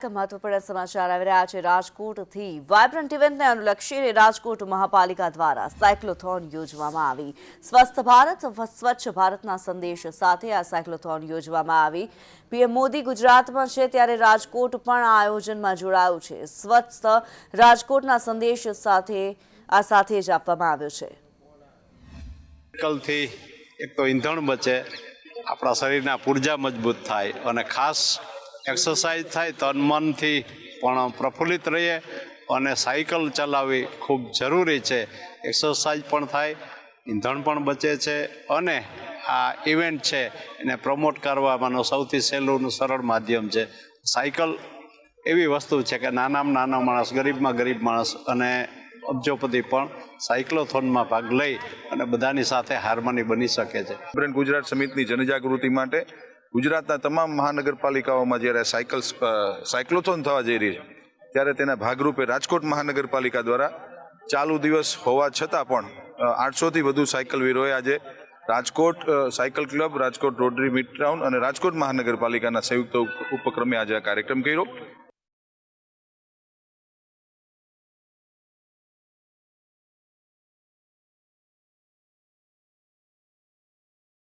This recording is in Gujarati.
મહત્વપૂર્ણ સમાચાર આવી રહ્યા છે રાજકોટથી વાયબ્રન્ટ ઇવેન્ટને અનુલક્ષીને રાજકોટ મહાપાલિકા દ્વારા સાયક્લોથોન યોજવામાં આવી સ્વસ્થ ભારત સ્વચ્છ ભારતના સંદેશ સાથે આ સાયક્લોથોન યોજવામાં આવી પીએમ મોદી ગુજરાતમાં છે ત્યારે રાજકોટ પણ આ આયોજનમાં જોડાયું છે સ્વચ્છ રાજકોટના સંદેશ સાથે જ આપવામાં આવ્યો છે સાયકલથી એક તો ઈંધણ બચે આપણા શરીરના પૂર્જા મજબૂત થાય અને ખાસ એક્સરસાઇઝ થાય તન મનથી પણ પ્રફુલ્લિત રહીએ અને સાયકલ ચલાવવી ખૂબ જરૂરી છે એક્સરસાઇઝ પણ થાય ઈંધણ પણ બચે છે અને આ ઇવેન્ટ છે એને પ્રમોટ કરવાનો સૌથી સહેલું સરળ માધ્યમ છે સાયકલ એવી વસ્તુ છે કે નાનામાં નાનો માણસ ગરીબમાં ગરીબ માણસ અને અબજોપતિ પણ સાયક્લોથોનમાં ભાગ લઈ અને બધાની સાથે હાર્મની બની શકે છે વાયબ્રન્ટ ગુજરાત સમિતિની જનજાગૃતિ માટે ગુજરાતના તમામ મહાનગરપાલિકાઓમાં જ્યારે સાયક્લોથોન થવા જઈ રહી છે ત્યારે તેના ભાગરૂપે રાજકોટ મહાનગરપાલિકા દ્વારા ચાલુ દિવસ હોવા છતાં પણ 800થી વધુ સાયકલવીરોએ આજે Rajkot cycle club Rajkot rotary mid town અને રાજકોટ મહાનગરપાલિકાના સંયુક્ત ઉપક્રમે આજે આ કાર્યક્રમ કર્યો।